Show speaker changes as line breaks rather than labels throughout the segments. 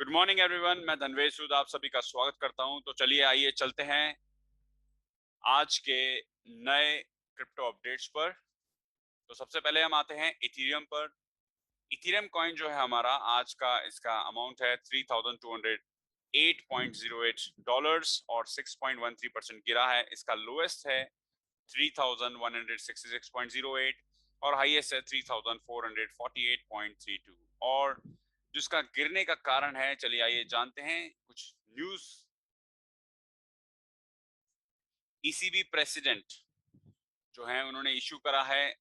Good morning everyone, मैं धनवेश सूद आप सभी का स्वागत करता हूं। तो चलिए आइए चलते हैं आज के नए क्रिप्टो अपडेट्स पर। तो सबसे पहले हम आते हैं इथेरियम पर। इथेरियम कॉइन जो है हमारा आज का इसका अमाउंट है 3208.08 डॉलर्स और 6.13% गिरा है। इसका लोएस्ट है 3166.08 और हाईएस्ट है 3448.32। और जिसका गिरने का कारण है, चलिए आइए जानते हैं कुछ न्यूज। ईसीबी प्रेसिडेंट जो है उन्होंने इशू करा है,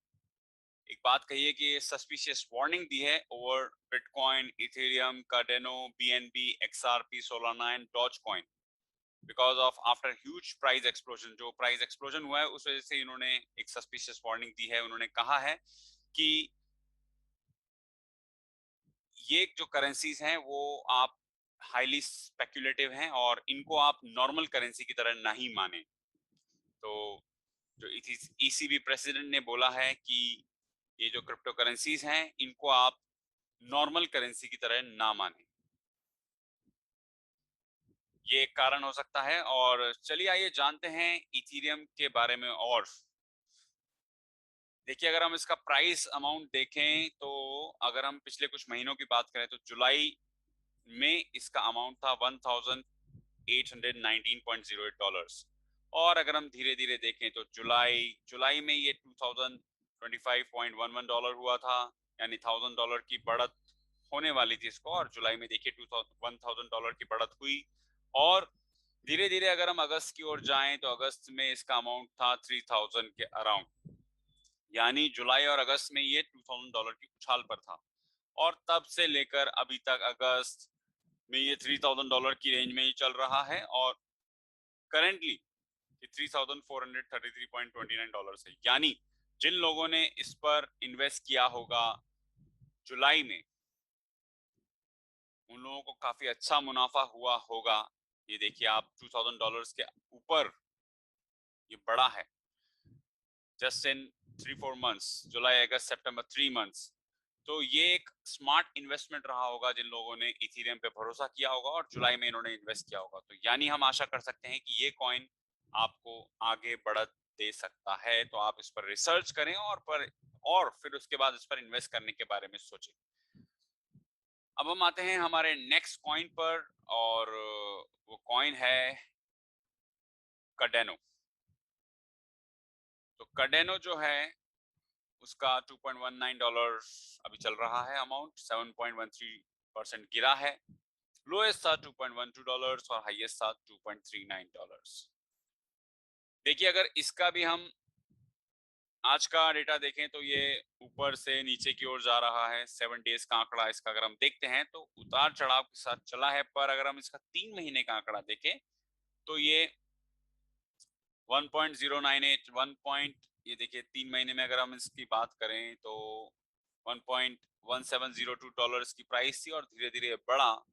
एक बात कही है कि सस्पिशियस वार्निंग दी है over Bitcoin, Ethereum, Cardano, BNB, XRP, Solana and Doge coin because of after huge price explosion. जो प्राइस एक्सप्लोजन हुआ है उस वजह से इन्होंने एक सस्पिशियस वार्निंग दी है। उन्होंने कहा है कि ये जो करेंसीज हैं वो आप हाईली स्पेक्युलेटिव हैं और इनको आप नॉर्मल करेंसी की तरह नहीं माने। तो जो ईसीबी प्रेसिडेंट ने बोला है कि ये जो क्रिप्टो करेंसीज हैं इनको आप नॉर्मल करेंसी की तरह ना माने, ये एक कारण हो सकता है। और चलिए आइए जानते हैं इथेरियम के बारे में। और देखिए, अगर हम इसका प्राइस अमाउंट देखें तो अगर हम पिछले कुछ महीनों की बात करें तो जुलाई में इसका अमाउंट था 1819.08 डॉलर्स। और अगर हम धीरे धीरे देखें तो जुलाई में ये 2025.11 डॉलर हुआ था, यानी $1000 की बढ़त होने वाली थी इसको। और जुलाई में देखिए 1000 डॉलर की बढ़त हुई। और धीरे धीरे अगर हम अगस्त की ओर जाएं तो अगस्त में इसका अमाउंट था 3000 के अराउंड, यानी जुलाई और अगस्त में ये $2000 की उछाल पर था। और तब से लेकर अभी तक अगस्त में ये $3000 की रेंज में ही चल रहा है और करेंटली 3433.29 है। यानी जिन लोगों ने इस पर इन्वेस्ट किया होगा जुलाई में, उन लोगों को काफी अच्छा मुनाफा हुआ होगा। ये देखिए आप $2000 के ऊपर ये बढ़ा है just in 3-4 months, July August September 3 months. तो ये एक स्मार्ट इन्वेस्टमेंट रहा होगा जिन लोगों ने इथेरियम पे भरोसा किया होगा और जुलाई में इन्होंने इन्वेस्ट किया होगा। तो यानी हम आशा कर सकते हैं कि ये कॉइन आपको आगे बढ़त दे सकता है। तो आप इस पर रिसर्च करें और फिर उसके बाद इस पर इन्वेस्ट करने के बारे में सोचें। अब हम आते हैं हमारे नेक्स्ट कॉइन पर और वो कॉइन है कार्डेनो। तो कार्डेनो जो है उसका $2.19 अभी चल रहा है अमाउंट, 7.13% गिरा है। लोएस्ट था $2.12 और हाईएस्ट था $2.39। देखिए, अगर इसका भी हम आज का डेटा देखें तो ये ऊपर से नीचे की ओर जा रहा है। 7 डेज का आंकड़ा इसका अगर हम देखते हैं तो उतार चढ़ाव के साथ चला है। पर अगर हम इसका 3 महीने का आंकड़ा देखें तो ये 1.098 ये देखिए 3 महीने में अगर हम इसकी बात करें तो 1.1702 की प्राइस थी और धीरे धीरे बढ़ा।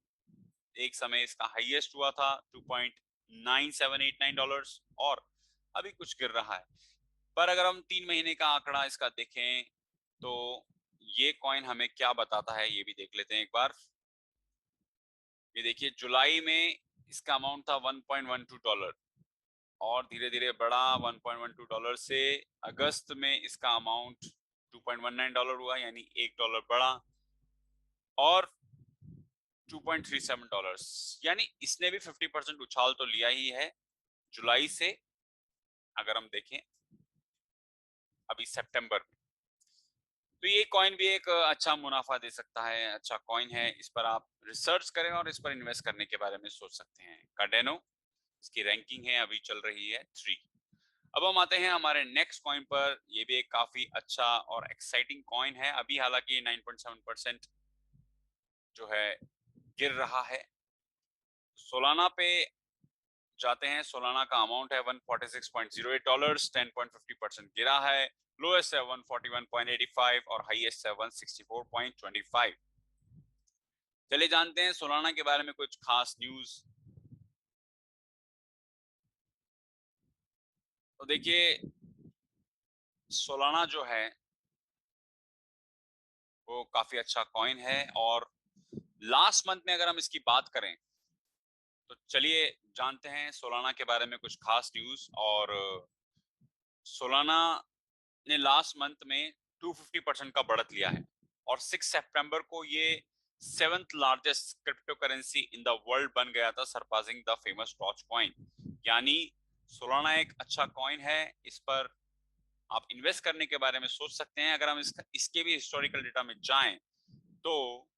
एक समय इसका हाईएस्ट हुआ था $2.9789 और अभी कुछ गिर रहा है। पर अगर हम 3 महीने का आंकड़ा इसका देखें तो ये कॉइन हमें क्या बताता है ये भी देख लेते हैं एक बार। ये देखिए जुलाई में इसका अमाउंट था $1.12 और धीरे धीरे बढ़ा $1.12 से। अगस्त में इसका अमाउंट $2.19 हुआ, यानी $1 बढ़ा और $2.37, यानी इसने भी 50% उछाल तो लिया ही है जुलाई से। अगर हम देखें अभी सितंबर में, तो ये कॉइन भी एक अच्छा मुनाफा दे सकता है, अच्छा कॉइन है। इस पर आप रिसर्च करें और इस पर इन्वेस्ट करने के बारे में सोच सकते हैं। कार्डेनो, इसकी रैंकिंग है अभी चल रही है 3। अब हम आते हैं हमारे नेक्स्ट कॉइन पर। ये भी एक काफी अच्छा और एक्साइटिंग कॉइन है। अभी हालांकि 9.7% जो है गिर रहा है। सोलाना पे जाते हैं। सोलाना का अमाउंट है $146.08, 10.50% गिरा है। लोएस्ट है 141.85 और हाईएस्ट है 164.25। चलिए जानते हैं सोलाना के बारे में कुछ खास न्यूज। तो देखिए, सोलाना जो है वो काफी अच्छा कॉइन है और लास्ट मंथ में अगर हम इसकी बात करें तो चलिए जानते हैं सोलाना के बारे में कुछ खास न्यूज। और सोलाना ने लास्ट मंथ में 250% का बढ़त लिया है और 6 सितंबर को ये 7th largest crypto currency in the world बन गया था, surpassing the famous Doge coin. यानी सोलाना एक अच्छा कॉइन है, इस पर आप इन्वेस्ट करने के बारे में सोच सकते हैं। अगर हम इसके भी हिस्टोरिकल डेटा में जाएं तो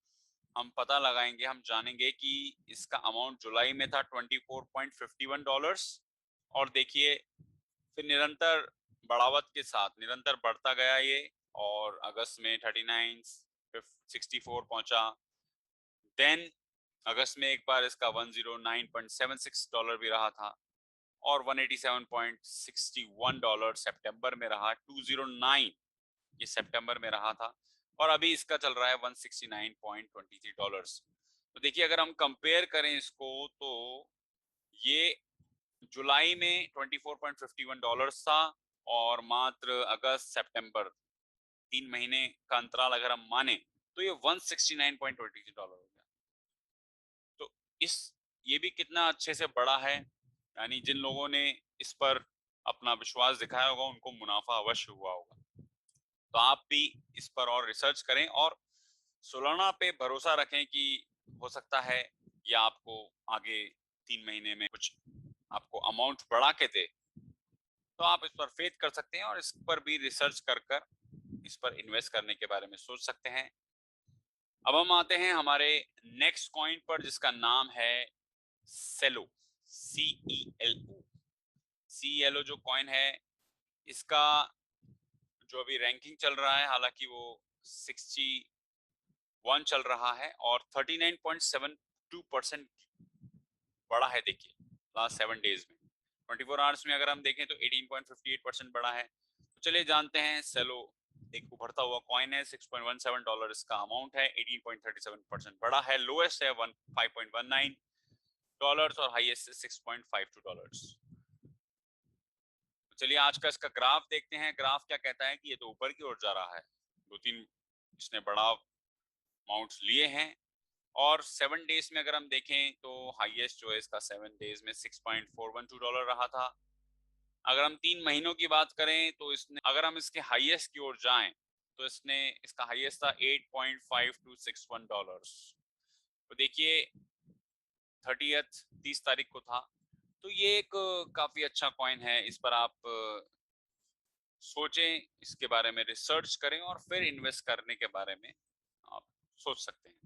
हम पता लगाएंगे, हम जानेंगे कि इसका अमाउंट जुलाई में था $24.51 और देखिए फिर निरंतर बढ़ावत के साथ निरंतर बढ़ता गया ये और अगस्त में 39 64 पहुंचा। देन अगस्त में एक बार इसका $109.76 भी रहा था और $187.61 सितंबर में रहा। 209 ये सितंबर में रहा था और अभी इसका चल रहा है $169.23। तो देखिए अगर हम कंपेयर करें इसको तो ये जुलाई में $24.51 था और मात्र अगस्त सितंबर 3 महीने का अंतराल अगर हम माने तो ये $169.23 हो गया। तो इस ये भी कितना अच्छे से बढ़ा है, यानी जिन लोगों ने इस पर अपना विश्वास दिखाया होगा उनको मुनाफा अवश्य हुआ होगा। तो आप भी इस पर और रिसर्च करें और सोलाना पे भरोसा रखें कि हो सकता है ये आपको आगे 3 महीने में कुछ आपको अमाउंट बढ़ा के दे, तो आप इस पर फेथ कर सकते हैं और इस पर भी रिसर्च कर कर इस पर इन्वेस्ट करने के बारे में सोच सकते हैं। अब हम आते हैं हमारे नेक्स्ट कॉइन पर जिसका नाम है सेलो, CELO। CELO जो कॉइन है इसका जो अभी रैंकिंग चल रहा है, हालांकि वो 61 चल रहा है और 39.72% बढ़ा है। देखिए लास्ट 7 डेज में 24 आवर्स में अगर हम देखें तो 18.58% बढ़ा है। तो चलिए जानते हैं सेलो एक उभरता हुआ कॉइन है। $6.17 इसका अमाउंट है, 18.37% बढ़ा है। लोएस्ट है 5.19 और हाईएस्ट है $6.52। तो चलिए आज का इसका ग्राफ देखते हैं। ग्राफ क्या कहता है कि ये तो ऊपर की ओर जा रहा है, 2-3 इसने बड़ा अमाउंट्स लिए हैं और 7 डेज में अगर हम देखें तो हाईएस्ट जो है इसका 7 डेज में $6.412 रहा था। अगर हम 3 महीनों की बात करें तो इसने, अगर हम इसके हाईएस्ट की ओर जाएं तो इसका हाईएस्ट था $8.5261। तो देखिए 30 तारीख को था। तो ये एक काफी अच्छा कॉइन है, इस पर आप सोचें, इसके बारे में रिसर्च करें और फिर इन्वेस्ट करने के बारे में आप सोच सकते हैं।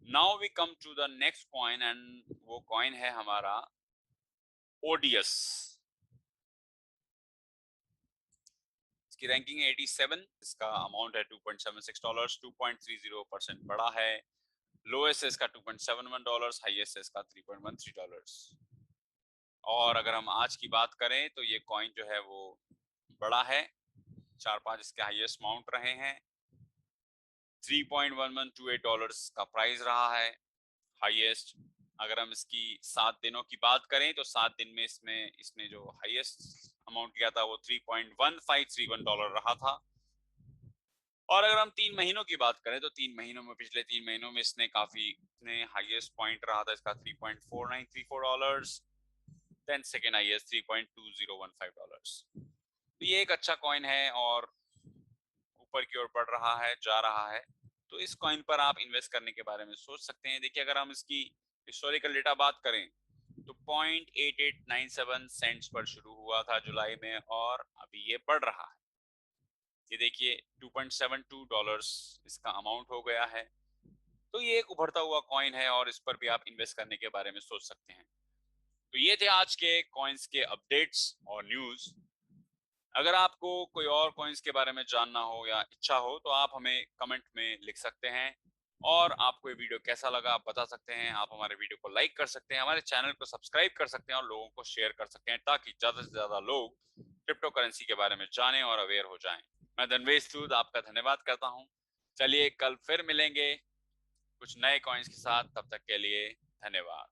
Now we come to the next coin and वो कॉइन है हमारा ओडियस। इसकी रैंकिंग है 87, इसका अमाउंट है $2.76, 2.30% बढ़ा है। लोएस्ट है इसका $2.71, हाईएस्ट है इसका $3.13। और अगर हम आज की बात करें तो ये कॉइन जो है वो बड़ा है, 4-5 इसके हाईएस्ट माउंट रहे हैं। $3.1128 का प्राइस रहा है हाईएस्ट। अगर हम इसकी 7 दिनों की बात करें तो 7 दिन में इसने जो हाईएस्ट अमाउंट किया था वो $3.1531 रहा था। और अगर हम 3 महीनों की बात करें तो 3 महीनों में, पिछले 3 महीनों में इसने हाईएस्ट पॉइंट रहा था इसका $3.4934। Then second highest $3.2015। तो ये एक अच्छा कॉइन है और ऊपर की ओर बढ़ रहा है, जा रहा है। तो इस कॉइन पर आप इन्वेस्ट करने के बारे में सोच सकते हैं। देखिए अगर हम इसकी हिस्टोरिकल डेटा बात करें तो 0.8897 सेंट्स पर शुरू हुआ था जुलाई में और अभी ये बढ़ रहा है। ये देखिए $2.72 इसका अमाउंट हो गया है। तो ये एक उभरता हुआ कॉइन है और इस पर भी आप इन्वेस्ट करने के बारे में सोच सकते हैं। तो ये थे आज के कॉइन्स के अपडेट्स और न्यूज। अगर आपको कोई और कॉइन्स के बारे में जानना हो या इच्छा हो तो आप हमें कमेंट में लिख सकते हैं और आपको ये वीडियो कैसा लगा आप बता सकते हैं। आप हमारे वीडियो को लाइक कर सकते हैं, हमारे चैनल को सब्सक्राइब कर सकते हैं और लोगों को शेयर कर सकते हैं ताकि ज्यादा से ज्यादा लोग क्रिप्टो करेंसी के बारे में जानें और अवेयर हो जाएं। मैं धनवेश सूद आपका धन्यवाद करता हूं। चलिए कल फिर मिलेंगे कुछ नए कॉइन्स के साथ, तब तक के लिए धन्यवाद।